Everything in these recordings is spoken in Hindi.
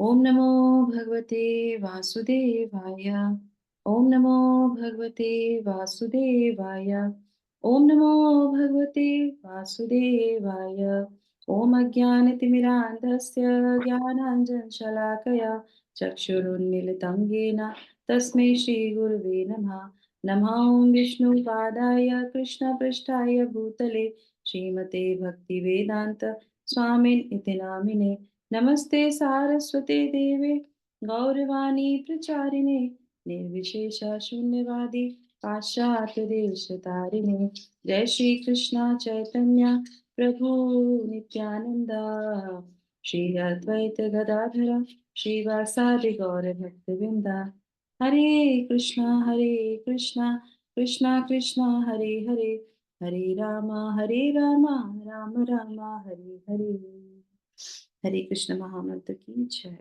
ओम नमो भगवते वासुदेवाय। ओम नमो भगवते वासुदेवाय। ओम नमो भगवते वासुदेवाय। ओम अज्ञानतिमिरान्धस्य ज्ञानाञ्जनशलाकया चक्षुरुन्मीलितं येन तस्मै श्रीगुरुवे नमः। नमः ॐ विष्णुपादाय कृष्णपृष्ठाय भूतले श्रीमते भक्तिवेदान्त स्वामिन् इति नामिने। नमस्ते सारस्वते देवे गौरवाणी प्रचारिणे निर्विशेष शून्यवादी पाश्चात्य देश तारिणे। जय श्री कृष्ण चैतन्य प्रभु नित्यानंदा श्री अद्वैत गदाधर श्रीवासादि गौर भक्तवृंदा। हरे कृष्णा कृष्णा कृष्णा हरे हरे, हरे राम राम राम हरे हरे। हरे कृष्ण महामंत्र की जय।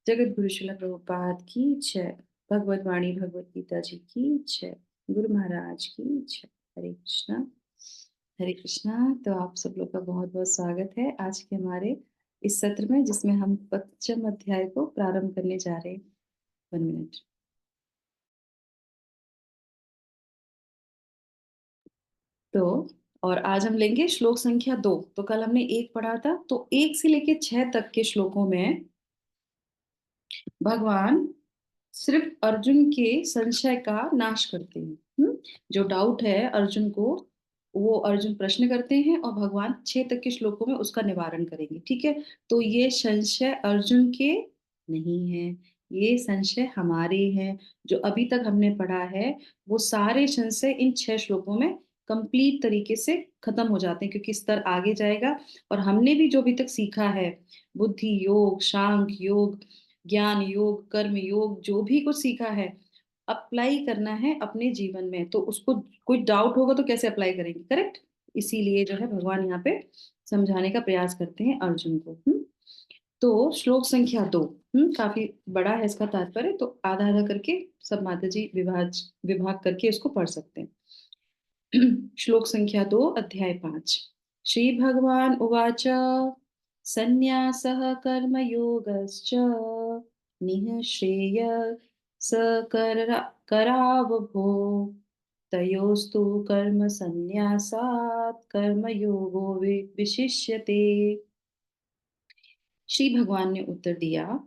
जगत गुरु श्रील प्रभुपाद की जय। भगवत वाणी भगवत गीता जी की जय। गुरु महाराज की जय। हरे कृष्णा। हरे कृष्णा। तो आप सब लोग का बहुत बहुत स्वागत है आज के हमारे इस सत्र में, जिसमें हम पंचम अध्याय को प्रारंभ करने जा रहे हैं। 1 मिनट। तो और आज हम लेंगे श्लोक संख्या 2। तो कल हमने 1 पढ़ा था, तो 1 से लेके 6 तक के श्लोकों में भगवान सिर्फ अर्जुन के संशय का नाश करते हैं। जो डाउट है अर्जुन को, वो अर्जुन प्रश्न करते हैं और भगवान 6 तक के श्लोकों में उसका निवारण करेंगे। ठीक है। तो ये संशय अर्जुन के नहीं है, ये संशय हमारे हैं। जो अभी तक हमने पढ़ा है वो सारे संशय इन 6 श्लोकों में कंप्लीट तरीके से खत्म हो जाते हैं, क्योंकि स्तर आगे जाएगा। और हमने भी जो अभी तक सीखा है, बुद्धि योग, सांख्य योग, ज्ञान योग, कर्म योग, जो भी कुछ सीखा है अप्लाई करना है अपने जीवन में। तो उसको कोई डाउट होगा तो कैसे अप्लाई करेंगे, करेक्ट। इसीलिए जो है भगवान यहाँ पे समझाने का प्रयास करते हैं अर्जुन को। तो श्लोक संख्या 2 काफी बड़ा है इसका तात्पर्य, तो आधा आधा करके सब माता जी विभाग विभाग करके इसको पढ़ सकते हैं। श्लोक संख्या 2 अध्याय 5। श्री भगवान उवाच संन्यासः कर्मयोगश्च निःश्रेय स करावभो तयोस्तु कर्म संन्यासात् कर्मयोगो विशिष्यते। श्री भगवान ने उत्तर दिया,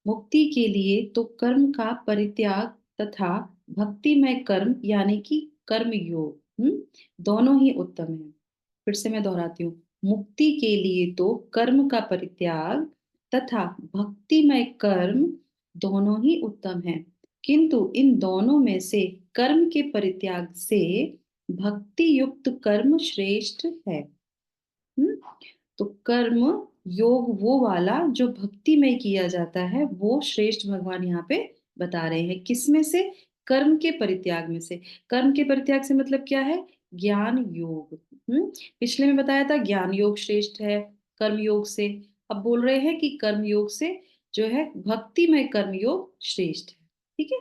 मुक्ति के लिए तो कर्म का परित्याग तथा भक्तिमय कर्म यानी कि कर्म योग दोनों ही उत्तम है। फिर से मैं दोहराती हूँ, मुक्ति के लिए तो कर्म का परित्याग तथा भक्तिमय कर्म दोनों ही उत्तम है, किंतु इन दोनों में से कर्म के परित्याग से भक्ति युक्त कर्म श्रेष्ठ है। हम्म तो कर्म योग वो वाला जो भक्ति में किया जाता है वो श्रेष्ठ भगवान यहाँ पे बता रहे हैं। किसमें से? कर्म के परित्याग में से। कर्म के परित्याग से मतलब क्या है? ज्ञान योग। पिछले में बताया था ज्ञान योग श्रेष्ठ है कर्म योग से। अब बोल रहे हैं कि कर्म योग से जो है भक्ति में कर्म योग श्रेष्ठ है। ठीक है।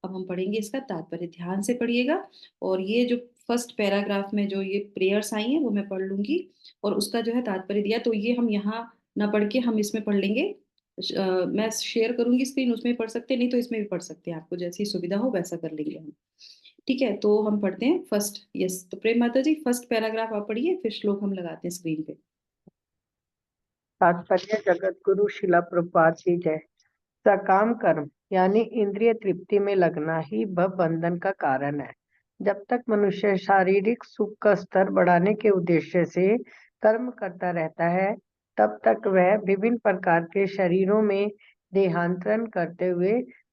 अब हम पढ़ेंगे इसका तात्पर्य, ध्यान से पढ़िएगा। और ये जो फर्स्ट पैराग्राफ में जो ये प्रेयर्स आई हैं वो मैं पढ़ लूंगी और उसका जो है तात्पर्य दिया, तो ये हम यहाँ ना पढ़ के हम इसमें पढ़ लेंगे। मैं शेयर करूंगी स्क्रीन, उसमें पढ़ सकते हैं, नहीं तो इसमें भी पढ़ सकते हैं, आपको जैसी सुविधा हो वैसा कर लेंगे हम। ठीक है। तो हम पढ़ते हैं फर्स्ट। यस, तो प्रेम माता जी फर्स्ट पैराग्राफ आप पढ़िए, फिर श्लोक हम लगाते हैं स्क्रीन पे। तात्पर्य जगत गुरु शिला प्रभुपाद की जय। सकाम कर्म यानी इंद्रिय तृप्ति में लगना ही भव बंधन का कारण है। जब तक मनुष्य शारीरिक सुख का स्तर बढ़ाने के उद्देश्य से कर्म करता रहता है, तब तक वह विभिन्न प्रकार के शरीरों में देहांतरण करते हुए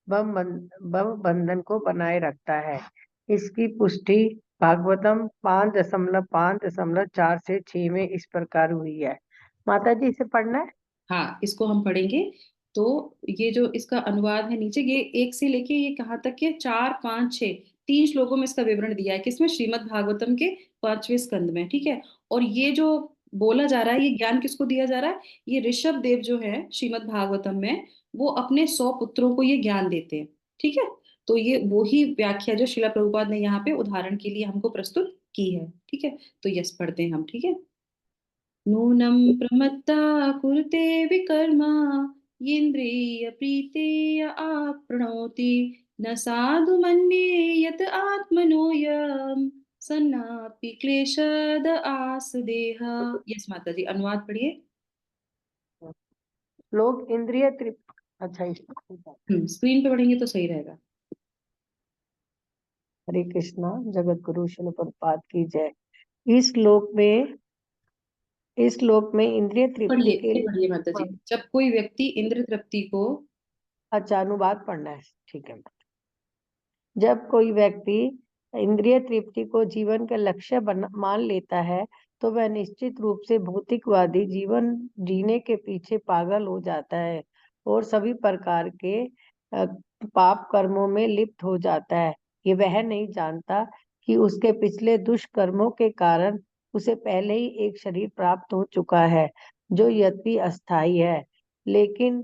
भव बंधन को बनाए रखता है। इसकी पुष्टि भागवतम 5.5.4 से 6 में इस प्रकार हुई है। माता जी इसे पढ़ना है। हाँ, इसको हम पढ़ेंगे। तो ये जो इसका अनुवाद है नीचे, ये 1 से लेके ये कहाँ तक है? 4, 5, 6, 3 श्लोकों में इसका विवरण दिया है। किसमें? श्रीमद् भागवतम के 5वें स्कंद में। ठीक है। और ये जो बोला जा रहा है, ये ज्ञान किसको दिया जा रहा है? ये ऋषभ देव जो है श्रीमद् भागवतम में, वो अपने 100 पुत्रों को ये ज्ञान देते हैं। ठीक है। तो ये वही व्याख्या जो शिला प्रभुपाद ने यहाँ पे उदाहरण के लिए हमको प्रस्तुत की है। ठीक है। तो यस पढ़ते हैं हम। ठीक है। नूनं प्रमत्ता कुरुते विकर्मा येन्द्रिय प्रीतेय आपृणोति न साधु मन्ये यत आत्मनोयम सन्नापि क्लेशद आसदेह। यस माता जी, अनुवाद पढ़िए। लोग इंद्रिय तृप्त, अच्छा स्क्रीन पे पढ़ेंगे तो सही रहेगा। हरे कृष्णा, जगत गुरु शिल प्रभुपाद की जय। इस श्लोक में इंद्रिय तृप्ति के लिए, पढ़िए माता जी। जब कोई व्यक्ति इंद्रिय तृप्ति को, अच्छा अनुवाद पढ़ना है, ठीक है। जब कोई व्यक्ति इंद्रिय तृप्ति को जीवन का लक्ष्य मान लेता है तो वह निश्चित रूप से भौतिकवादी जीवन जीने के पीछे पागल हो जाता है और सभी प्रकार के पाप कर्मों में लिप्त हो जाता है। ये वह नहीं जानता कि उसके पिछले दुष्कर्मों के कारण उसे पहले ही एक शरीर प्राप्त हो चुका है जो यद्यपि अस्थायी है लेकिन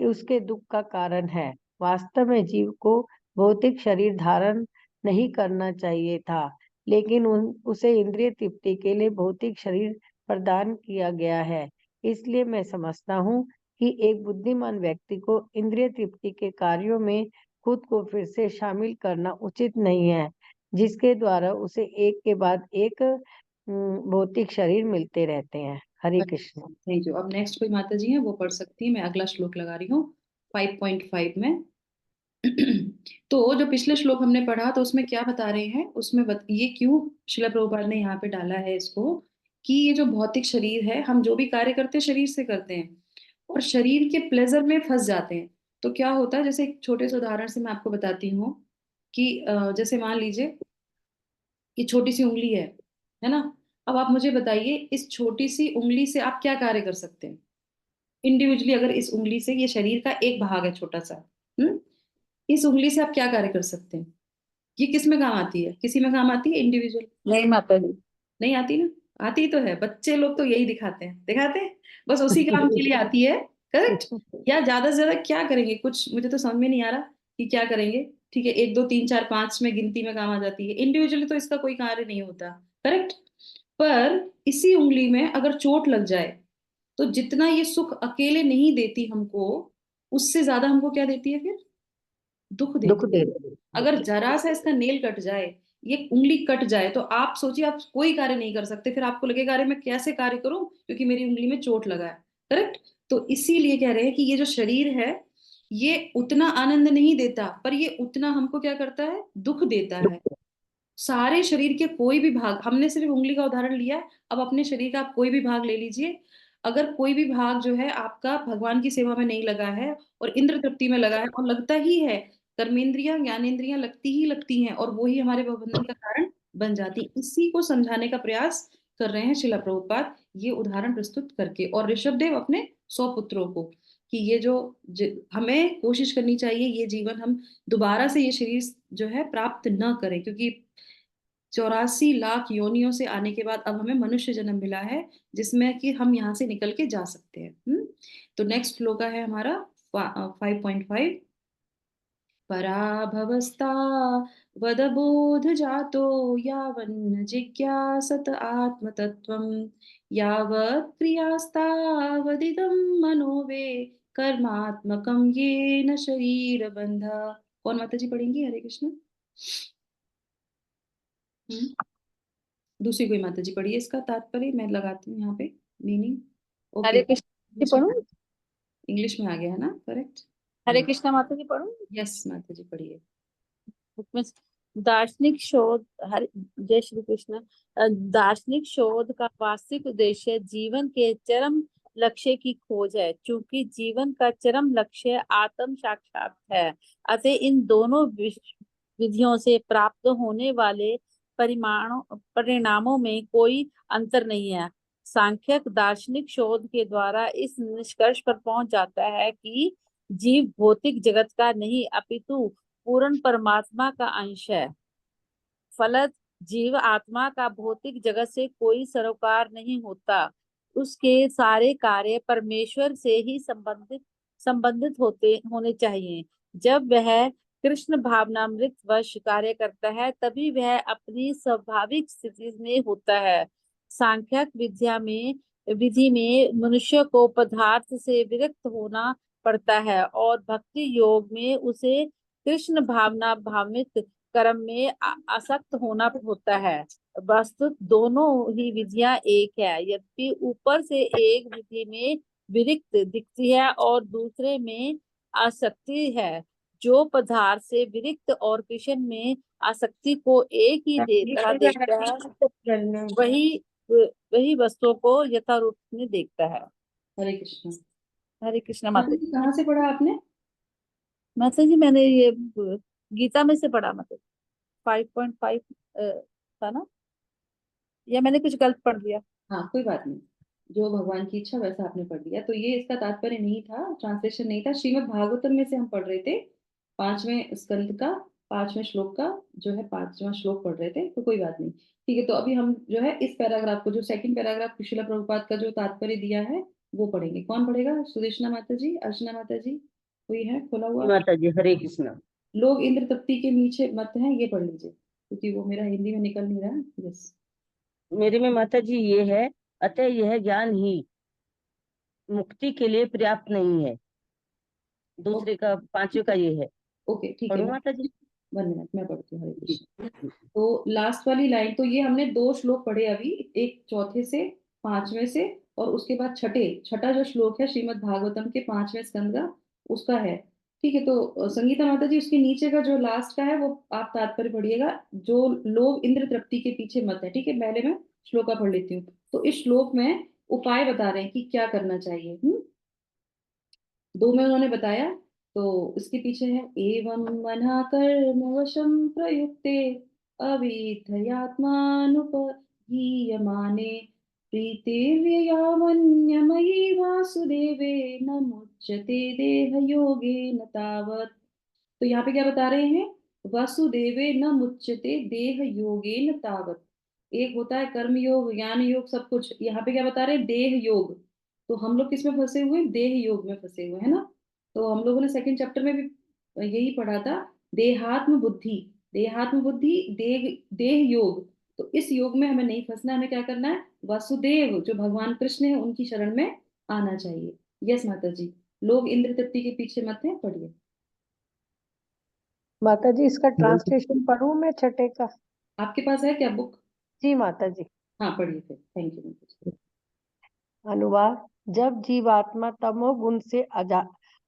उसके दुख का कारण है। वास्तव में जीव को भौतिक शरीर धारण नहीं करना चाहिए था, लेकिन उसे इंद्रिय तृप्ति के लिए भौतिक शरीर प्रदान किया गया है। इसलिए मैं समझता हूँ कि एक बुद्धिमान व्यक्ति को इंद्रिय तृप्ति के कार्यों में खुद को फिर से शामिल करना उचित नहीं है, जिसके द्वारा उसे एक के बाद एक भौतिक शरीर मिलते रहते हैं। हरे कृष्ण। Thank you. अब नेक्स्ट कोई माता जी है वो पढ़ सकती है, मैं अगला श्लोक लगा रही हूँ 5.5 में। तो जो पिछले श्लोक हमने पढ़ा तो उसमें क्या बता रहे हैं, उसमें ये क्यों शिला प्रभुपाद ने यहाँ पे डाला है इसको, कि ये जो भौतिक शरीर है, हम जो भी कार्य करते हैं शरीर से करते हैं और शरीर के प्लेजर में फंस जाते हैं। तो क्या होता है, जैसे एक छोटे से उदाहरण से मैं आपको बताती हूँ कि जैसे मान लीजिए कि छोटी सी उंगली है ना। अब आप मुझे बताइए, इस छोटी सी उंगली से आप क्या कार्य कर सकते हैं इंडिविजुअली? अगर इस उंगली से, ये शरीर का एक भाग है छोटा सा, हम्म, इस उंगली से आप क्या कार्य कर सकते हैं? ये किस में काम आती है? किसी में काम आती है इंडिविजुअल? नहीं माता जी। नहीं आती ना। आती तो है, बच्चे लोग तो यही दिखाते हैं बस उसी काम के लिए आती है। करेक्ट। या ज्यादा से ज्यादा क्या करेंगे, कुछ मुझे तो समझ में नहीं आ रहा कि क्या करेंगे। ठीक है, 1 2 3 4 5 में गिनती में काम आ जाती है, इंडिविजुअली तो इसका कोई कार्य नहीं होता। करेक्ट। पर इसी उंगली में अगर चोट लग जाए तो जितना ये सुख अकेले नहीं देती हमको, उससे ज्यादा हमको क्या देती है फिर? दुख दुख देती है। दे अगर जरा सा इसका नेल कट जाए, ये उंगली कट जाए, तो आप सोचिए आप कोई कार्य नहीं कर सकते, फिर आपको लगेगा अरे मैं कैसे कार्य करूं क्योंकि मेरी उंगली में चोट लगा है। करेक्ट। तो इसीलिए कह रहे हैं कि ये जो शरीर है, ये उतना आनंद नहीं देता, पर ये उतना हमको क्या करता है, दुख देता है। सारे शरीर के कोई भी भाग, हमने सिर्फ उंगली का उदाहरण लिया है, अब अपने शरीर का आप कोई भी भाग ले लीजिए। अगर कोई भी भाग जो है आपका भगवान की सेवा में नहीं लगा है और इंद्र तृप्ति में लगा है, और लगता ही है, कर्मेंद्रियां ज्ञानेंद्रियां लगती ही लगती हैं और वो ही हमारे बंधन का कारण बन जाती हैं। इसी को समझाने का प्रयास कर रहे हैं शिला प्रभुपाद, ये उदाहरण प्रस्तुत करके, और ऋषभदेव अपने 100 पुत्रों को, कि ये जो हमें कोशिश करनी चाहिए ये जीवन हम दोबारा से ये शरीर जो है प्राप्त न करें, क्योंकि 84 लाख योनियों से आने के बाद अब हमें मनुष्य जन्म मिला है, जिसमें कि हम यहाँ से निकल के जा सकते हैं। तो नेक्स्ट श्लोक है हमारा 5.5। पराभवस्ता वदबोध जातो यावन्न जिज्ञासत आत्मतत्त्वम् यावत् क्रियास्तावदिदं मनोवे कर्मात्मकं येन शरीर बंध। कौन माता जी पढ़ेंगी? हरे कृष्ण। हम्म दूसरी कोई माता जी पढ़िए, इसका तात्पर्य मैं लगाती हूँ यहाँ पे मीनिंग। ओके, हरे कृष्ण पढ़ूं? इंग्लिश में आ गया है ना? करेक्ट। हरे कृष्णा माता जी पढ़ूं? यस माता जी पढ़िए। उसमें दार्शनिक शोध, हरे जय श्री कृष्ण। दार्शनिक शोध का वास्तविक उद्देश्य जीवन के चरम लक्ष्य की खोज है। चूंकि जीवन का चरम लक्ष्य आत्म साक्षात है, अतः इन दोनों विधियों से प्राप्त होने वाले परिणामों में कोई अंतर नहीं है। सांख्यिक दार्शनिक शोध के द्वारा इस निष्कर्ष पर पहुंच जाता है कि जीव भौतिक जगत का नहीं अपितु पूर्ण परमात्मा का अंश है। फलत जीव आत्मा का भौतिक जगत से कोई सरोकार नहीं होता। उसके सारे कार्य परमेश्वर से ही संबंधित होने चाहिए। जब वह कृष्ण भावनामृत वश कार्य करता है तभी वह अपनी स्वाभाविक स्थिति में होता है। सांख्यिक विद्या में विधि में मनुष्य को पदार्थ से विरक्त होना पड़ता है और भक्ति योग में उसे कृष्ण भावना भावित कर्म में आसक्त होना होता है। वस्तुत दोनों ही विधियां एक है, यद्यपि ऊपर से एक विधि में विरक्त दिखती है और दूसरे में आसक्ति है। जो पदार्थ से विरक्त और कृष्ण में आसक्ति को एक ही तरह देखता है, वही वस्तुओं को यथारूप में देखता है। हरे कृष्ण। हरे कृष्ण माता माता जी जी। कहाँ से पढ़ा आपने? माता जी मैंने ये गीता में से पढ़ा, मतलब 5.5 था ना, या मैंने कुछ गलत पढ़ दिया? हाँ कोई बात नहीं, जो भगवान की इच्छा वैसा आपने पढ़ लिया। तो ये इसका तात्पर्य नहीं था, ट्रांसलेशन नहीं था। श्रीमद् भागवतम में से हम पढ़ रहे थे, 5वें स्कंद का 5वें श्लोक का जो है 5वां श्लोक पढ़ रहे थे, तो कोई बात नहीं। ठीक है, तो अभी हम जो है इस पैराग्राफ को, जो सेकंड पैराग्राफ शिला प्रभुपाद का जो तात्पर्य दिया है वो पढ़ेंगे। कौन पढ़ेगा? सुदेशना माता जी, अर्चना माता जी, कोई है खोला हुआ? माता जी हरे कृष्ण। लोग इंद्र तृप्ति के नीचे मत हैं, ये पढ़ लीजिए, क्योंकि वो मेरा हिंदी में निकल नहीं रहा। यस। मेरे में माता जी ये है, अतः यह ज्ञान ही मुक्ति के लिए पर्याप्त नहीं है। दूसरे का 5वें का ये है। ओके ठीक है, पढ़ो माता जी। 1 मिनट मैं पढ़ती हूँ। हरे कृष्ण। तो लास्ट वाली लाइन, तो ये हमने 2 श्लोक पढ़े अभी, एक चौथे से 5वें से, और उसके बाद छठा जो श्लोक है श्रीमद् भागवतम के 5वें स्कंद का, उसका है। ठीक है, तो संगीता माता जी उसके नीचे का जो लास्ट का है वो आप तात्पर्य पढ़िएगा। जो लोग इंद्र तृप्ति के पीछे मत है, ठीक है, पहले मैं श्लोका पढ़ लेती हूँ। तो इस श्लोक में उपाय बता रहे हैं कि क्या करना चाहिए। 2 में उन्होंने बताया, तो इसके पीछे है एवं मना कर्म वशम प्रयुक्ते अविधयात्मानुपगीयमाने प्रीतिर्ययावन्यमयी वासुदेवे न मुच्यते देह योगेन तावत्। तो यहाँ पे क्या बता रहे हैं? वासुदेवे न मुच्यते देह योगेन तावत्। एक होता है कर्म योग, ज्ञान योग, सब कुछ। यहाँ पे क्या बता रहे हैं? देह योग। तो हम लोग किस में फंसे हुए हैं? देह योग में फंसे हुए हैं ना। तो हम लोगों ने सेकंड चैप्टर में भी यही पढ़ा था, देहात्म बुद्धि। देहात्म बुद्धि, देह देह योग। तो इस योग में हमें नहीं फंसना, हमें क्या करना है? वासुदेव जो भगवान कृष्ण है उनकी शरण में आना चाहिए। यस माता जी। लोग इंद्र तृप्ति के पीछे मत है, पढ़िए। माता जी इसका ट्रांसलेशन पढ़ूं मैं छठे का? आपके पास है क्या बुक? जी माता जी। हाँ पढ़िए फिर, थैंक यू माता जी। अनुवाद। जब जीवात्मा तमोगुण से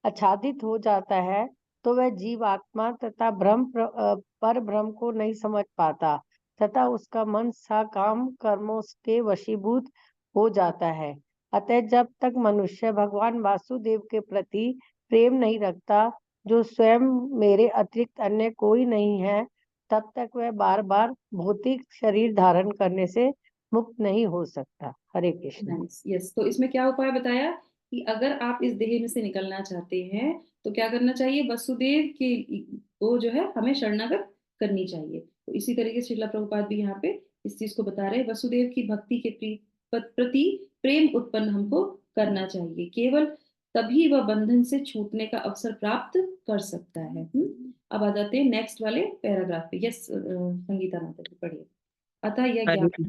आच्छादित हो जाता है तो वह जीवात्मा तथा पर ब्रह्म को नहीं समझ पाता तथा उसका मन सकाम कर्मों के वशीभूत हो जाता है। अतः जब तक मनुष्य भगवान वासुदेव के प्रति प्रेम नहीं रखता, जो स्वयं मेरे अतिरिक्त अन्य कोई नहीं है, तब तक वह बार बार भौतिक शरीर धारण करने से मुक्त नहीं हो सकता। हरे कृष्ण। नाइस। यस, तो इसमें क्या उपाय बताया कि अगर आप इस देह में से निकलना चाहते हैं तो क्या करना चाहिए? वसुदेव के वो जो है हमें शरणागत करनी चाहिए। तो इसी तरीके से श्रीला प्रभुपाद भी यहाँ पे इस चीज को बता रहे हैं, वसुदेव की भक्ति के प्रति प्रेम उत्पन्न हमको करना चाहिए। केवल तभी वह बंधन से छूटने का अवसर प्राप्त कर सकता है। अब आ जाते हैं नेक्स्ट वाले पैराग्राफ पे। यस संगीता माता जी पढ़िए। अतः यह हरे ज्ञान।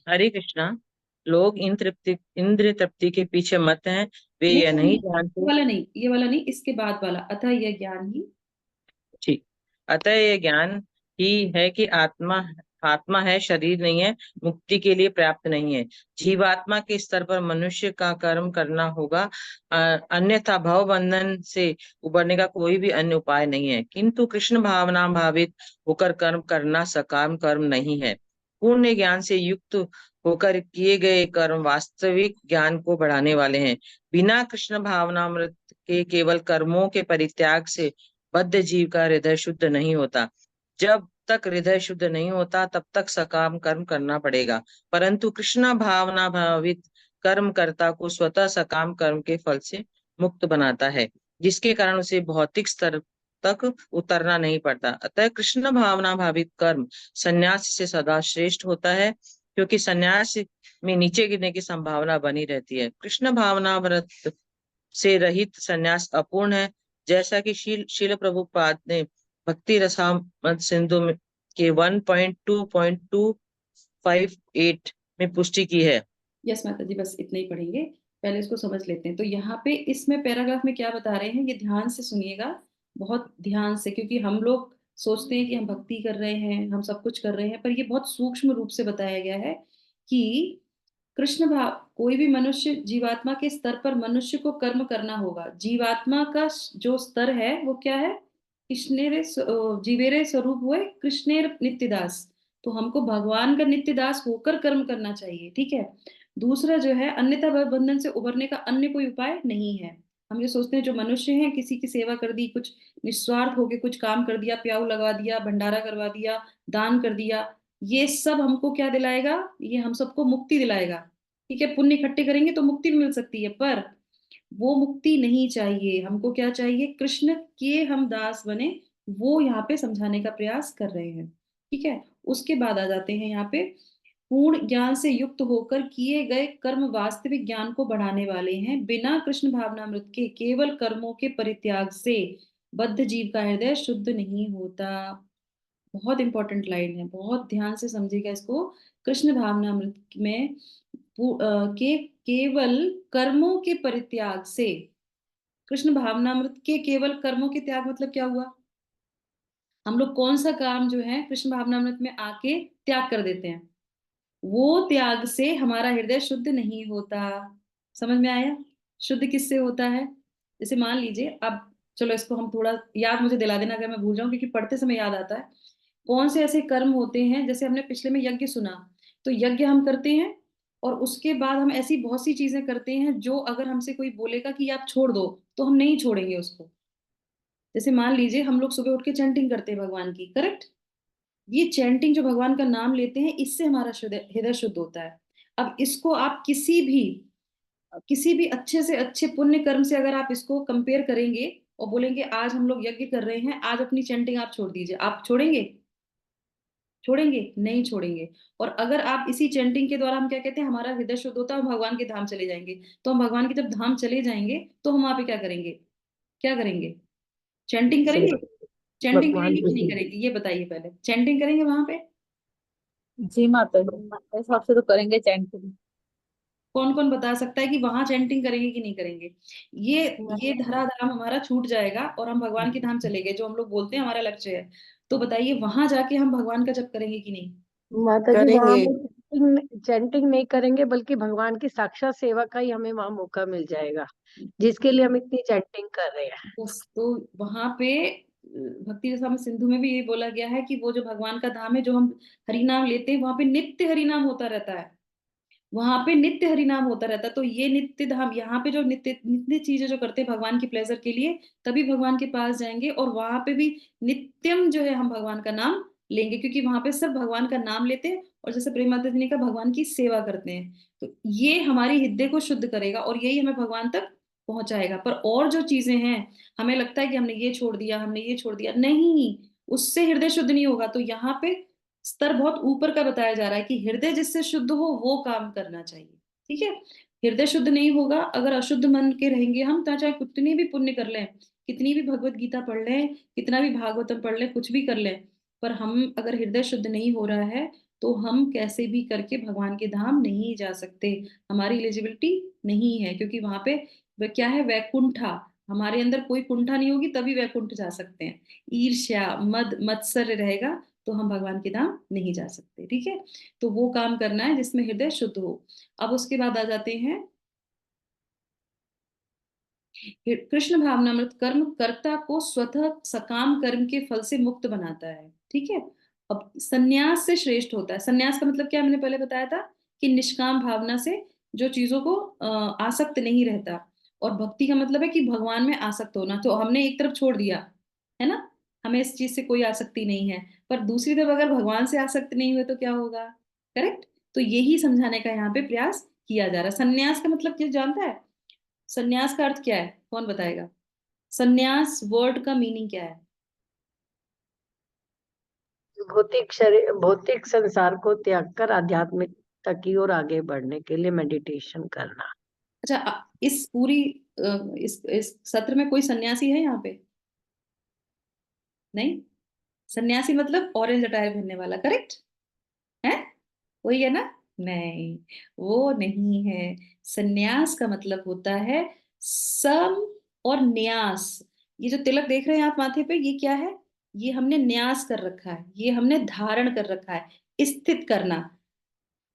हरे कृष्णा। लोग इंद्र तृप्ति के पीछे मत हैं, वे नहीं यह नहीं नहीं नहीं, ये जानते। वाला नहीं, ये वाला नहीं, इसके बाद वाला, अतः यह ज्ञान ही। ठीक। अतः यह ज्ञान ही है कि आत्मा आत्मा है, शरीर नहीं है, मुक्ति के लिए पर्याप्त नहीं है। जीवात्मा के स्तर पर मनुष्य का कर्म करना होगा, अन्यथा भव बंधन से उबरने का कोई भी अन्य उपाय नहीं है। किंतु कृष्ण भावना भावित होकर कर्म करना सकाम कर्म नहीं है। पूर्ण ज्ञान से युक्त होकर किए गए कर्म वास्तविक ज्ञान को बढ़ाने वाले हैं। बिना कृष्ण भावनामृत के केवल कर्मों के परित्याग से बद्ध जीव का हृदय शुद्ध नहीं होता। जब तक हृदय शुद्ध नहीं होता तब तक सकाम कर्म करना पड़ेगा, परंतु कृष्ण भावना भावित कर्म कर्ता को स्वतः सकाम कर्म के फल से मुक्त बनाता है, जिसके कारण उसे भौतिक स्तर तक उतरना नहीं पड़ता। अतः कृष्ण भावना भावित कर्म संन्यास से सदा श्रेष्ठ होता है, क्योंकि संन्यास में नीचे गिरने की संभावना बनी रहती है। कृष्ण भावना व्रत से रहित संन्यास अपूर्ण है, जैसा कि शील प्रभुपाद ने भक्ति रसामृत सिंधु के 1.2.258 में पुष्टि की है। यस माता जी, बस इतना ही पढ़ेंगे, पहले इसको समझ लेते हैं। तो यहाँ पे इसमें पैराग्राफ में क्या बता रहे हैं, ये ध्यान से सुनिएगा, बहुत ध्यान से, क्योंकि हम लोग सोचते हैं कि हम भक्ति कर रहे हैं, हम सब कुछ कर रहे हैं, पर ये बहुत सूक्ष्म रूप से बताया गया है कि कृष्ण भाव, कोई भी मनुष्य, जीवात्मा के स्तर पर मनुष्य को कर्म करना होगा। जीवात्मा का जो स्तर है वो क्या है, कृष्णेरे जीवेरे स्वरूप हुए कृष्णेर नित्यदास। तो हमको भगवान का नित्यदास होकर कर्म करना चाहिए, ठीक है। दूसरा जो है, अन्यथा भव बंधन से उभरने का अन्य कोई उपाय नहीं है। हम ये सोचते हैं जो मनुष्य हैं, किसी की सेवा कर दी, कुछ निस्वार्थ होके कुछ काम कर दिया, प्याऊ लगवा दिया, भंडारा करवा दिया, दान कर दिया, ये सब हमको क्या दिलाएगा, ये हम सबको मुक्ति दिलाएगा, ठीक है। पुण्य इकट्ठे करेंगे तो मुक्ति मिल सकती है, पर वो मुक्ति नहीं चाहिए। हमको क्या चाहिए, कृष्ण के हम दास बने, वो यहाँ पे समझाने का प्रयास कर रहे हैं, ठीक है। उसके बाद आ जाते हैं यहाँ पे, पूर्ण ज्ञान से युक्त होकर किए गए कर्म वास्तविक ज्ञान को बढ़ाने वाले हैं। बिना कृष्ण भावनामृत के केवल कर्मों के परित्याग से बद्ध जीव का हृदय शुद्ध नहीं होता। बहुत इंपॉर्टेंट लाइन है, बहुत ध्यान से समझिएगा इसको। कृष्ण भावनामृत में के केवल कर्मों के परित्याग से, कृष्ण भावनामृत के केवल कर्मों के त्याग मतलब क्या हुआ, हम लोग कौन सा काम जो है कृष्ण भावनामृत में आके त्याग कर देते हैं, वो त्याग से हमारा हृदय शुद्ध नहीं होता। समझ में आया, शुद्ध किससे होता है। जैसे मान लीजिए अब, चलो इसको हम थोड़ा याद मुझे दिला देना अगर मैं भूल जाऊं, क्योंकि पढ़ते समय याद आता है। कौन से ऐसे कर्म होते हैं, जैसे हमने पिछले में यज्ञ सुना, तो यज्ञ हम करते हैं और उसके बाद हम ऐसी बहुत सी चीजें करते हैं जो अगर हमसे कोई बोलेगा कि आप छोड़ दो, तो हम नहीं छोड़ेंगे उसको। जैसे मान लीजिए हम लोग सुबह उठ के चैंटिंग करते हैं भगवान की, करेक्ट। ये चैंटिंग जो भगवान का नाम लेते हैं, इससे हमारा हृदय शुद्ध होता है। अब इसको आप किसी भी अच्छे से अच्छे पुण्य कर्म से अगर आप इसको कंपेयर करेंगे और बोलेंगे आज हम लोग यज्ञ कर रहे हैं, आज अपनी चैंटिंग आप छोड़ दीजिए, आप छोड़ेंगे, छोड़ेंगे नहीं छोड़ेंगे। और अगर आप इसी चैंटिंग के द्वारा, हम क्या कहते हैं, हमारा हृदय शुद्ध होता है, हम भगवान के धाम चले जाएंगे। तो हम भगवान के जब धाम चले जाएंगे तो हम वहां पे क्या करेंगे, क्या करेंगे, चैंटिंग सेवा करेंगे। चैंटिंग भगवान करेंगे कि नहीं की। करेंगे, ये बताइए पहले, चैंटिंग करेंगे वहां पे। जी माता जी, मेरे हिसाब से तो करेंगे चैंटिंग। कौन कौन बता सकता है कि वहां चैंटिंग करेंगे कि नहीं करेंगे। ये ये धराधाम हमारा छूट जाएगा और हम भगवान के धाम चले गए, जो हम लोग बोलते हैं हमारा लक्ष्य है। तो बताइए, वहां जाके हम भगवान का जप करेंगे कि नहीं। माता जी वहां करेंगे। पे चैंटिंग नहीं करेंगे, बल्कि भगवान की साक्षात सेवा का ही हमें वहां मौका मिल जाएगा, जिसके लिए हम इतनी चैंटिंग कर रहे हैं। बस तो वहां पे भक्ति रसामृत सिंधु में भी ये बोला गया है कि वो जो भगवान का धाम है, जो हम हरि नाम लेते हैं, वहां पे नित्य हरि नाम होता रहता है, वहां पे नित्य हरि नाम होता रहता है। तो ये नित्य धाम, यहाँ पे जो नित्य नित्य चीजें जो करते हैं भगवान की प्लेजर के लिए, तभी भगवान के पास जाएंगे, और वहां पे भी नित्यम जो है हम भगवान का नाम लेंगे, क्योंकि वहां पे सब भगवान का नाम लेते हैं, और जैसे प्रेम माता जी ने कहा, भगवान की सेवा करते हैं। तो ये हमारी हृदय को शुद्ध करेगा और यही हमें भगवान तक पहुंचाएगा। पर और जो चीजें हैं, हमें लगता है कि हमने ये छोड़ दिया, हमने ये छोड़ दिया, नहीं, उससे हृदय शुद्ध नहीं होगा। तो यहाँ पे स्तर बहुत ऊपर का बताया जा रहा है कि हृदय जिससे शुद्ध हो वो काम करना चाहिए, ठीक है। हृदय शुद्ध नहीं होगा, अगर अशुद्ध मन के रहेंगे हम, तो चाहे कितनी भी पुण्य कर लें, कितनी भी भगवत गीता पढ़ लें, कितना भी भागवतम पढ़ लें, कुछ भी कर लें, पर हम अगर हृदय शुद्ध नहीं हो रहा है, तो हम कैसे भी करके भगवान के धाम नहीं जा सकते, हमारी एलिजिबिलिटी नहीं है। क्योंकि वहां पे क्या है, वैकुंठा, हमारे अंदर कोई कुंठा नहीं होगी तभी वैकुंठ जा सकते हैं। ईर्ष्या मद मत्सर्य रहेगा तो हम भगवान के धाम नहीं जा सकते, ठीक है। तो वो काम करना है जिसमें हृदय शुद्ध हो। अब उसके बाद आ जाते हैं, कृष्ण भावनामृत कर्म कर्ता को स्वतः सकाम कर्म के फल से मुक्त बनाता है, ठीक है। अब सन्यास से श्रेष्ठ होता है। सन्यास का मतलब क्या, मैंने पहले बताया था कि निष्काम भावना से जो चीजों को आसक्त नहीं रहता। और भक्ति का मतलब है कि भगवान में आसक्त होना। तो हमने एक तरफ छोड़ दिया, है ना, हमें इस चीज से कोई आसक्ति नहीं है, पर दूसरी तरफ अगर भगवान से आसक्त नहीं हुए तो क्या होगा, करेक्ट। तो यही समझाने का यहाँ पे प्रयास किया जा रहा है। सन्यास का मतलब क्या जानता है, सन्यास का अर्थ क्या है, कौन बताएगा। सन्यास वर्ड का मीनिंग क्या है। भौतिक शरीर, भौतिक संसार को त्याग कर आध्यात्मिकता की ओर आगे बढ़ने के लिए मेडिटेशन करना। अच्छा, इस पूरी इस सत्र में कोई सन्यासी है यहाँ पे, नहीं। सन्यासी मतलब ऑरेंज अटायर पहनने वाला, करेक्ट है, वही है ना। नहीं, वो नहीं है। संन्यास का मतलब होता है सम और न्यास। ये जो तिलक देख रहे हैं आप माथे पे, ये क्या है? ये हमने न्यास कर रखा है, ये हमने धारण कर रखा है, स्थित करना।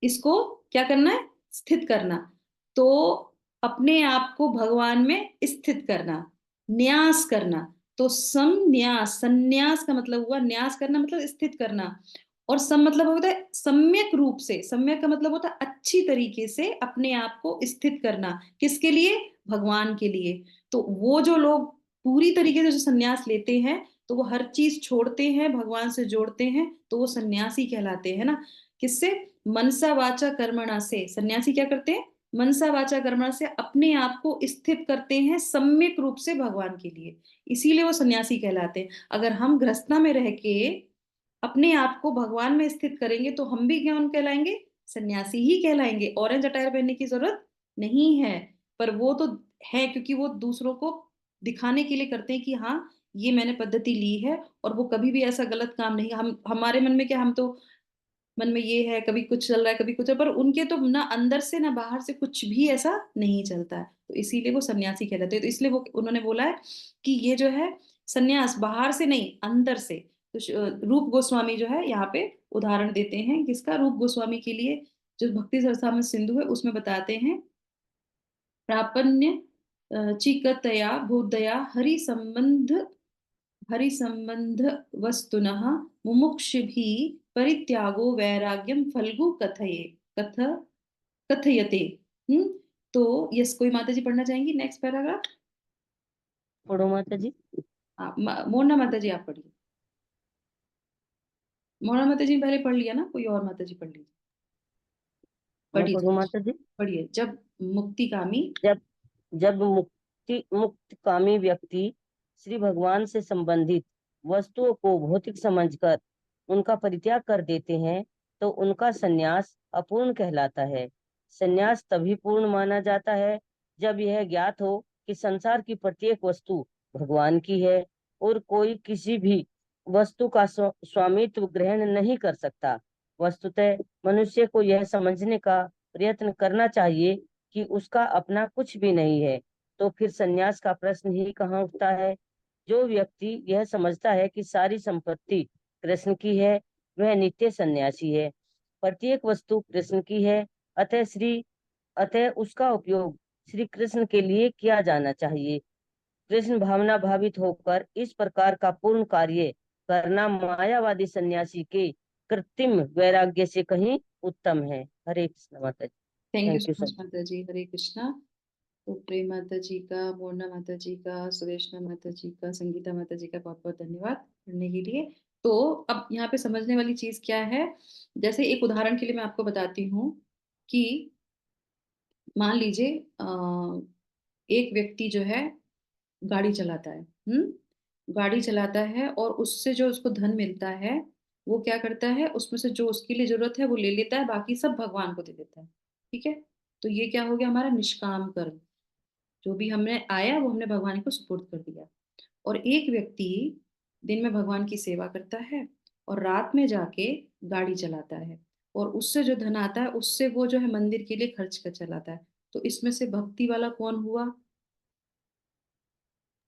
इसको क्या करना है? स्थित करना। तो अपने आप को भगवान में स्थित करना, न्यास करना। तो संन्यास, संन्यास का मतलब हुआ न्यास करना, मतलब स्थित करना। और सम मतलब होता है सम्यक रूप से, सम्यक का मतलब होता है अच्छी तरीके से अपने आप को स्थित करना। किसके लिए? भगवान के लिए। तो वो जो लोग पूरी तरीके से जो संन्यास लेते हैं, तो वो हर चीज छोड़ते हैं, भगवान से जोड़ते हैं, तो वो सन्यासी कहलाते हैं ना। किससे? मनसा वाचा कर्मणा से। सन्यासी क्या करते हैं? मनसा वाचा कर्मणा से अपने आप को स्थित करते हैं सम्यक रूप से भगवान के लिए, इसीलिए वो सन्यासी कहलाते हैं। अगर हम गृहस्थना में रह के अपने आप को भगवान में स्थित करेंगे तो हम भी कौन कहलाएंगे? सन्यासी ही कहलाएंगे। ऑरेंज अटायर पहनने की जरूरत नहीं है। पर वो तो है, क्योंकि वो दूसरों को दिखाने के लिए करते हैं कि हाँ, ये मैंने पद्धति ली है। और वो कभी भी ऐसा गलत काम नहीं, हम हमारे मन में क्या, हम तो मन में ये है, कभी कुछ चल रहा है, कभी कुछ है, पर उनके तो ना अंदर से ना बाहर से कुछ भी ऐसा नहीं चलता है। तो इसीलिए वो सन्यासी कहलाते हैं। तो इसलिए वो उन्होंने बोला है कि ये जो है सन्यास बाहर से नहीं, अंदर से। तो रूप गोस्वामी जो है यहाँ पे उदाहरण देते हैं किसका? रूप गोस्वामी के लिए जो भक्ति सरसामत सिंधु है उसमें बताते हैं, प्रापण्य चिकतया बोधया हरि संबंध वस्तुनः मुमुक्षुभिः परित्यागो वैराग्यम फल्गु कथ कथयते। हम्म। तो यस, कोई माता जी पढ़ना चाहेंगी नेक्स्ट पैराग्राफ? पढ़ो माता जी। मोना माता जी आप पढ़िए। मोना माता जी ने पहले पढ़ लिया ना, कोई और माता जी पढ़ लीजिए। मैं पढ़िए पढ़ू माता जी। पढ़िए। जब मुक्तिकामी, जब जब मुक्तकामी व्यक्ति श्री भगवान से संबंधित वस्तुओं को भौतिक समझकर उनका परित्याग कर देते हैं तो उनका संन्यास अपूर्ण कहलाता है। संन्यास तभी पूर्ण माना जाता है जब यह ज्ञात हो कि संसार की प्रत्येक वस्तु भगवान की है और कोई किसी भी वस्तु का स्वामित्व ग्रहण नहीं कर सकता। वस्तुतः मनुष्य को यह समझने का प्रयत्न करना चाहिए कि उसका अपना कुछ भी नहीं है, तो फिर संन्यास का प्रश्न ही कहाँ उठता है। जो व्यक्ति यह समझता है कि सारी संपत्ति कृष्ण की है, वह नित्य सन्यासी है। प्रत्येक वस्तु कृष्ण की है, अतः उसका उपयोग श्री कृष्ण के लिए किया जाना चाहिए। कृष्ण भावना भावित होकर इस प्रकार का पूर्ण कार्य करना मायावादी सन्यासी के कृत्रिम वैराग्य से कहीं उत्तम है। हरे कृष्ण माता जी। Thank you thank so you much sir. माता जी, हरे कृष्णा। तो प्रेम माता जी का, मोना माता जी का, सुदेशना माता जी का, संगीता माता जी का बहुत बहुत धन्यवाद पढ़ने के लिए। तो अब यहाँ पे समझने वाली चीज क्या है? जैसे एक उदाहरण के लिए मैं आपको बताती हूँ कि मान लीजिए एक व्यक्ति जो है गाड़ी चलाता है। गाड़ी चलाता है और उससे जो उसको धन मिलता है, वो क्या करता है, उसमें से जो उसके लिए जरूरत है वो ले लेता है, बाकी सब भगवान को दे देता है। ठीक है? तो ये क्या हो गया? हमारा निष्काम कर्म। जो भी हमने आया वो हमने भगवान को सुपुर्द कर दिया। और एक व्यक्ति दिन में भगवान की सेवा करता है और रात में जाके गाड़ी चलाता है, और उससे जो धन आता है उससे वो जो है मंदिर के लिए खर्च कर चलाता है। तो इसमें से भक्ति वाला कौन हुआ?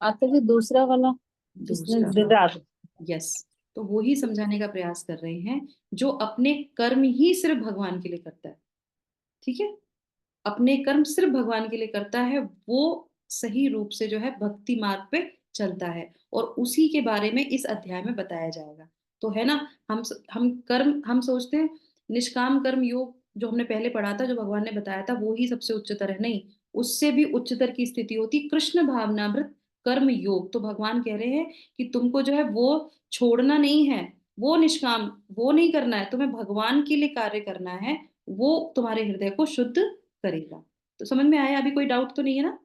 आता जी दूसरा वाला, जिसने दूसरा। दिन रात। यस। तो वो ही समझाने का प्रयास कर रहे हैं, जो अपने कर्म ही सिर्फ भगवान के लिए करता है। ठीक है? अपने कर्म सिर्फ भगवान के लिए करता है, वो सही रूप से जो है भक्ति मार्ग पे चलता है। और उसी के बारे में इस अध्याय में बताया जाएगा। तो है ना, हम कर्म, हम सोचते हैं निष्काम कर्म योग जो हमने पहले पढ़ा था, जो भगवान ने बताया था, वो ही सबसे उच्चतर है। नहीं, उससे भी उच्चतर की स्थिति होती कृष्ण भावनामृत कर्म योग। तो भगवान कह रहे हैं कि तुमको जो है वो छोड़ना नहीं है, वो निष्काम, वो नहीं करना है, तुम्हें भगवान के लिए कार्य करना है। वो तुम्हारे हृदय को शुद्ध करेगा। तो समझ में आया? अभी कोई डाउट तो नहीं है ना?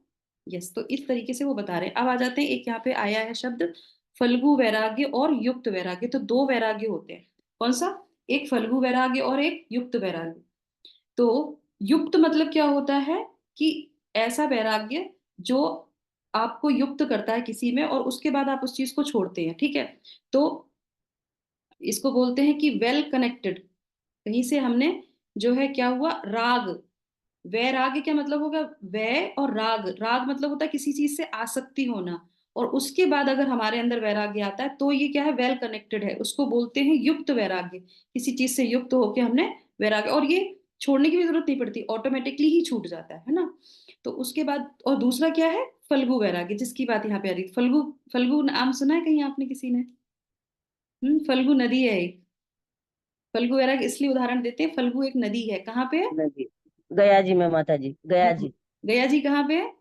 यस। तो इस तरीके से वो बता रहे हैं। अब आ जाते हैं, एक यहाँ पे आया है शब्द फल्गु वैराग्य और युक्त वैराग्य। तो दो वैराग्य होते हैं। कौन सा? एक फल्गु वैराग्य और एक युक्त वैराग्य। तो युक्त मतलब क्या होता है? कि ऐसा वैराग्य जो आपको युक्त करता है किसी में, और उसके बाद आप उस चीज को छोड़ते हैं। ठीक है? तो इसको बोलते हैं कि वेल कनेक्टेड, कहीं से हमने जो है क्या हुआ, राग। वैराग्य क्या मतलब होगा, वै और राग, राग मतलब होता है किसी चीज से आसक्ति होना, और उसके बाद अगर हमारे अंदर वैराग्य आता है तो ये क्या है, वेल कनेक्टेड है, उसको बोलते हैं युक्त वैराग्य। किसी चीज से युक्त होके हमने वैराग्य, और ये छोड़ने की भी जरूरत नहीं पड़ती, ऑटोमेटिकली ही छूट जाता है ना। तो उसके बाद और दूसरा क्या है, फल्गु वैराग्य, जिसकी बात यहाँ पे आ रही है। फल्गु, फल्गु नाम सुना है कहीं आपने किसी ने? फल्गु नदी है एक। फल्गु वैराग्य इसलिए उदाहरण देते हैं, फल्गु एक नदी है, कहाँ पे है? नदी गया जी में माता जी, गया जी, गया जी कहाँ पे है?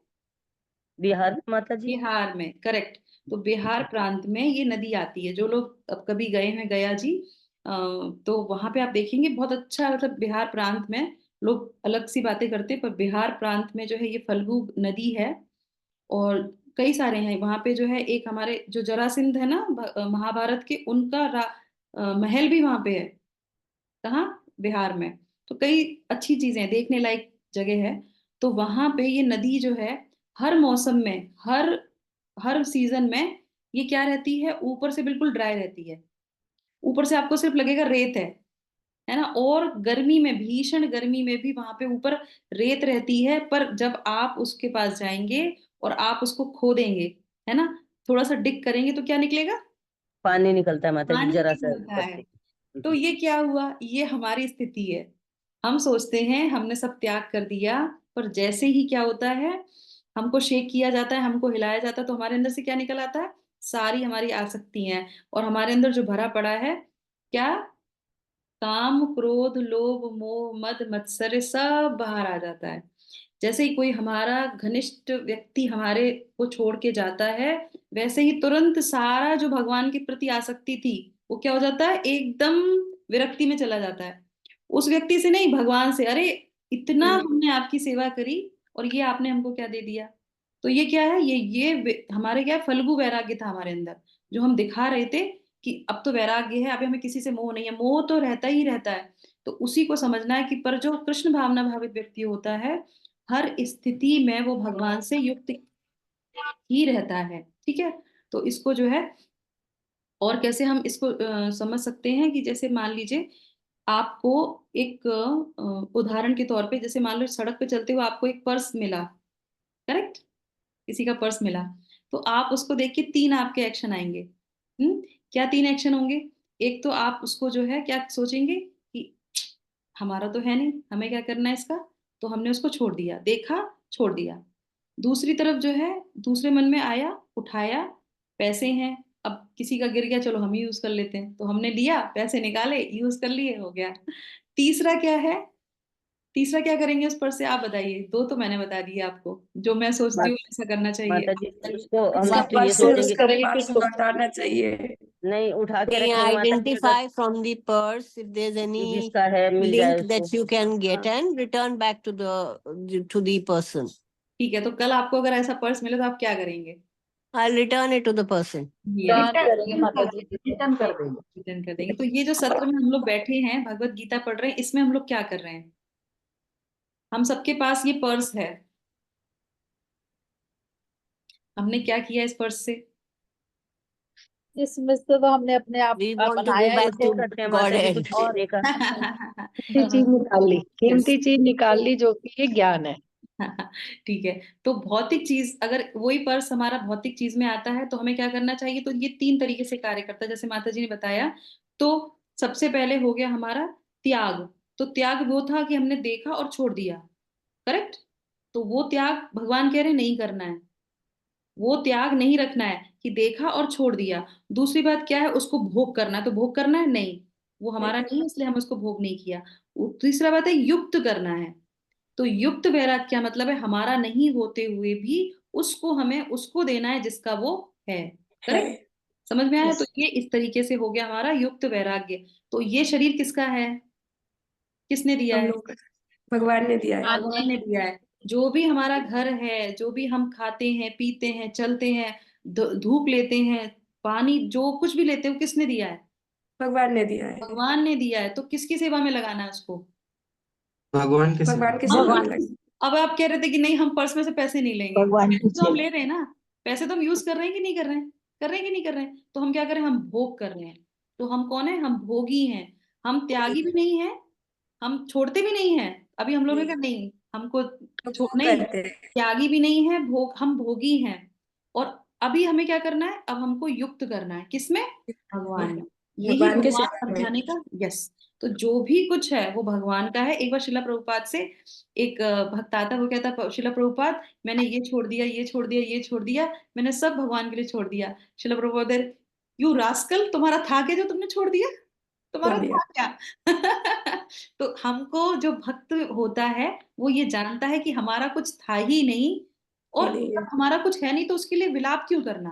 बिहार में माता जी। बिहार में, करेक्ट। तो बिहार प्रांत में ये नदी आती है। जो लोग अब कभी गए हैं गया जी, तो वहां पे आप देखेंगे बहुत अच्छा, मतलब बिहार प्रांत में लोग अलग सी बातें करते हैं, पर बिहार प्रांत में जो है ये फल्गु नदी है। और कई सारे हैं वहां पे, जो है एक हमारे जो जरासंध है ना, महाभारत के, उनका महल भी वहां पे है। कहाँ? बिहार में। तो कई अच्छी चीजें हैं, देखने लायक जगह है। तो वहां पे ये नदी जो है, हर मौसम में, हर हर सीजन में ये क्या रहती है, ऊपर से बिल्कुल ड्राई रहती है। ऊपर से आपको सिर्फ लगेगा रेत है ना। और गर्मी में, भीषण गर्मी में भी वहां पे ऊपर रेत रहती है, पर जब आप उसके पास जाएंगे और आप उसको खोदेंगे, है ना, थोड़ा सा डिग करेंगे, तो क्या निकलेगा? पानी निकलता है माता जी, पानी जरा सा निकलता ऊपर है। से। तो ये क्या हुआ, ये हमारी स्थिति है। हम सोचते हैं हमने सब त्याग कर दिया, पर जैसे ही क्या होता है, हमको शेक किया जाता है, हमको हिलाया जाता है, तो हमारे अंदर से क्या निकल आता है, सारी हमारी आसक्ति हैं। और हमारे अंदर जो भरा पड़ा है क्या, काम क्रोध लोभ मोह मद मत्सर्य, सब बाहर आ जाता है। जैसे ही कोई हमारा घनिष्ठ व्यक्ति हमारे को छोड़ के जाता है, वैसे ही तुरंत सारा जो भगवान के प्रति आसक्ति थी, वो क्या हो जाता है, एकदम विरक्ति में चला जाता है। उस व्यक्ति से नहीं, भगवान से। अरे इतना हमने आपकी सेवा करी, और ये आपने हमको क्या दे दिया। तो ये क्या है, हमारे क्या है, फल्गु वैराग्य था हमारे अंदर, जो हम दिखा रहे थे कि अब तो वैराग्य है, अभी हमें किसी से मोह नहीं है। मोह तो रहता ही रहता है। तो उसी को समझना है कि पर जो कृष्ण भावना भावित व्यक्ति होता है, हर स्थिति में वो भगवान से युक्त ही रहता है। ठीक है। तो इसको जो है, और कैसे हम इसको समझ सकते हैं कि जैसे मान लीजिए आपको एक उदाहरण के तौर पे, जैसे मान लो सड़क पे चलते हुए आपको एक पर्स मिला, करेक्ट, किसी का पर्स मिला, तो आप उसको देख के तीन आपके एक्शन आएंगे। क्या तीन एक्शन होंगे? एक तो आप उसको जो है क्या सोचेंगे कि हमारा तो है नहीं, हमें क्या करना है इसका, तो हमने उसको छोड़ दिया, देखा, छोड़ दिया। दूसरी तरफ जो है, दूसरे मन में आया, उठाया, पैसे हैं, अब किसी का गिर गया, चलो हम ही यूज कर लेते हैं, तो हमने लिया, पैसे निकाले, यूज कर लिए, हो गया। तीसरा क्या है, तीसरा क्या करेंगे उस पर से, आप बताइए। दो तो मैंने बता दिए आपको, जो मैं सोचती मा- हूँ ऐसा करना चाहिए, माता आप जी बताइए। उसको हम तीसरा लोग तो ये वापस से सोचेंगे, उसका करेंगे पास किसको? हटाना चाहिए। नहीं उठा के Can you रखेंगे माता जी, अगर identify from the purse if there's any जिसका है मिल जाए link उसको। that you can get and return back to the person? ठीक है, तो कल आपको अगर ऐसा पर्स मिले तो आप क्या करेंगे? I'll return it to the person. दान करेंगे माता जी। रिटर्न कर देंगे। रिटर्न कर देंगे। तो ये जो सत्र में हम लोग बैठे हैं, भगवत गीता पढ़ रहे हैं, इसमें हम लोग क्या कर रहे हैं, हम सबके पास ये पर्स है, हमने क्या किया इस पर्स से? इसमें से तो हमने अपने आप We want to बनाया go है back इसको। दे सकते हैं माता जी, Godhead. कुछ देने का। कीमती चीज निकाल ली, कीमती चीज निकाल ली, जो कि ये ज्ञान है। ठीक है। तो भौतिक चीज, अगर वही पर्स हमारा भौतिक चीज में आता है, तो हमें क्या करना चाहिए? तो ये तीन तरीके से कार्य करता है, जैसे माता जी ने बताया। तो सबसे पहले हो गया हमारा त्याग। तो त्याग वो था कि हमने देखा और छोड़ दिया, करेक्ट। तो वो त्याग भगवान कह रहे नहीं करना है, वो त्याग नहीं रखना है कि देखा और छोड़ दिया। दूसरी बात क्या है, उसको भोग करना है, तो भोग करना है नहीं, वो हमारा नहीं है, इसलिए हम उसको भोग नहीं किया। तीसरा बात है युक्त करना है। तो युक्त वैराग्य क्या मतलब है, हमारा नहीं होते हुए भी उसको, हमें उसको देना है जिसका वो है, है करेक्ट। समझ में आया? तो यस, ये इस तरीके से हो गया हमारा युक्त वैराग्य। तो ये शरीर किसका है, किसने दिया हम है? लोग भगवान ने दिया है। भगवान ने दिया है। जो भी हमारा घर है, जो भी हम खाते हैं, पीते हैं, चलते हैं, धूप लेते हैं, पानी, जो कुछ भी लेते हैं, वो किसने दिया है? भगवान ने दिया है। भगवान ने दिया है। तो किसकी सेवा में लगाना है उसको? भगवान के सेवा भगवान की हम, सेवा में भगवान लगे। अब आप कह रहे थे कि नहीं हम पर्स में से पैसे नहीं लेंगे, भगवान की पैसे तो हम सेवा। ले रहे हैं ना, पैसे तो हम यूज कर रहे हैं कि नहीं कर रहे हैं, कर रहे हैं कि नहीं कर रहे हैं, तो हम क्या करें, हम भोग कर रहे हैं। तो हम कौन है, हम भोगी हैं, हम त्यागी भी नहीं है हम छोड़ते भी नहीं है। अभी हम लोग ने नहीं। कहा नहीं, हमको तो छोड़ भोग नहीं, करते हैं। त्यागी भी नहीं है, हम भोगी हैं। और अभी हमें क्या करना है, अब हमको युक्त करना है, किसमें? भगवान में। यही भगवान के भगवान सेवा में। समझाने का। यस। तो जो भी कुछ है वो भगवान का है। एक बार शिला प्रभुपाद से एक भक्त आता, वो कहता, शिला प्रभुपाद मैंने ये छोड़ दिया, ये छोड़ दिया, ये छोड़ दिया, मैंने सब भगवान के लिए छोड़ दिया। शिला प्रभुपाद, यू रास्कल, तुम्हारा था क्या जो तुमने छोड़ दिया? तुम्हारा छोड़ दिया। था क्या? तो हमको जो भक्त होता है वो ये जानता है कि हमारा कुछ था ही नहीं, और नहीं जब है। हमारा कुछ है नहीं तो उसके लिए विलाप क्यों करना?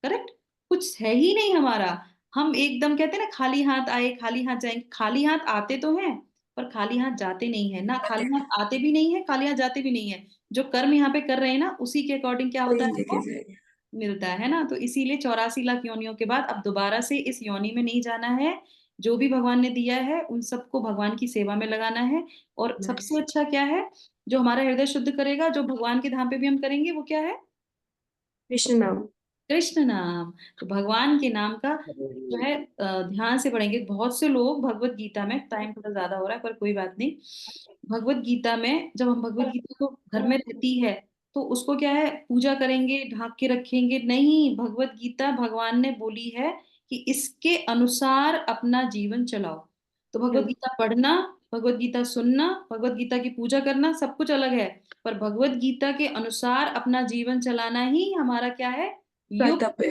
करेक्ट। कुछ है ही नहीं हमारा। हम एकदम कहते हैं ना, खाली हाथ आए खाली हाथ जाएंगे। खाली हाथ आते तो हैं पर खाली हाथ जाते नहीं है ना। खाली हाथ आते भी नहीं है, खाली हाथ जाते भी नहीं है। जो कर्म यहाँ पे कर रहे हैं ना, उसी के अकॉर्डिंग क्या होता वही है, लेके वो जाएंगे। मिलता है ना। तो इसीलिए 84 लाख योनियों के बाद अब दोबारा से इस योनि में नहीं जाना है। जो भी भगवान ने दिया है उन सबको भगवान की सेवा में लगाना है। और सबसे अच्छा क्या है, जो हमारा हृदय शुद्ध करेगा, जो भगवान के धाम पे भी हम करेंगे, वो क्या है? कृष्ण नाम। कृष्ण नाम। तो भगवान के नाम का जो है ध्यान से पढ़ेंगे। बहुत से लोग भगवत गीता में, टाइम थोड़ा ज्यादा हो रहा है पर कोई बात नहीं, भगवत गीता में जब हम भगवत गीता को घर में रहती है तो उसको क्या है, पूजा करेंगे, ढाक के रखेंगे? नहीं, भगवत गीता भगवान ने बोली है कि इसके अनुसार अपना जीवन चलाओ। तो भगवत गीता पढ़ना, भगवत गीता सुनना, भगवत गीता की पूजा करना सब कुछ अलग है, पर भगवत गीता के अनुसार अपना जीवन चलाना ही हमारा क्या है, युक्त कर्तव्य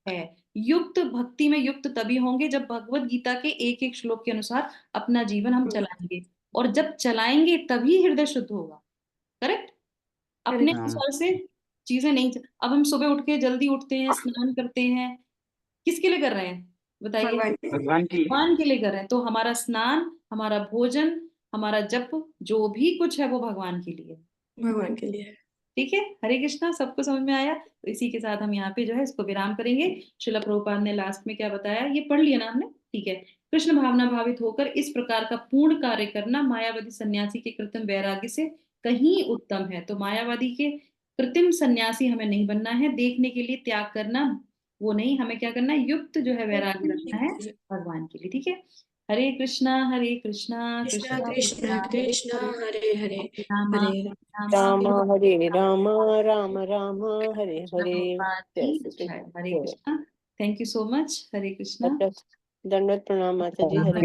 है। है। युक्त भक्ति में युक्त तभी होंगे जब भगवत गीता के एक एक श्लोक के अनुसार अपना जीवन हम चलाएंगे। और जब चलाएंगे तभी हृदय शुद्ध होगा। करेक्ट। अपने करेक्ट। हाँ अनुसार से चीजें नहीं। अब हम सुबह उठ के जल्दी उठते हैं, स्नान करते हैं, किसके लिए कर रहे हैं बताइए? भगवान के। भगवान की भगवान के लिए कर रहे हैं। तो हमारा स्नान, हमारा भोजन, हमारा जप, जो भी कुछ है वो भगवान के लिए। भगवान के लिए। ठीक है, हरे कृष्णा। सबको समझ में आया? तो इसी के साथ हम यहाँ पे जो है इसको विराम करेंगे। श्रील प्रभुपाद ने लास्ट में क्या बताया, ये पढ़ लिया ना हमने? ठीक है। कृष्ण भावना भावित होकर इस प्रकार का पूर्ण कार्य करना मायावादी सन्यासी के कृत्रिम वैराग्य से कहीं उत्तम है। तो मायावादी के कृत्रिम सन्यासी हमें नहीं बनना है, देखने के लिए त्याग करना वो नहीं, हमें क्या करना है, युक्त जो है वैराग्य रखना है भगवान के लिए। ठीक है। हरे कृष्णा कृष्णा कृष्णा कृष्णा कृष्णा कृष्णा हरे कृष्णा हरे, हरे हरे, हरे रामा हरे रामा राम हरे हरे हरे। राम, राम राम हरे कृष्ण हरे। प्रभुपाद जय की श्री जय। कृष्ण। हरे जय। Krishna. Thank you so much. Hare Krishna. अच्छा, दंडवत प्रणाम माता जी। हरे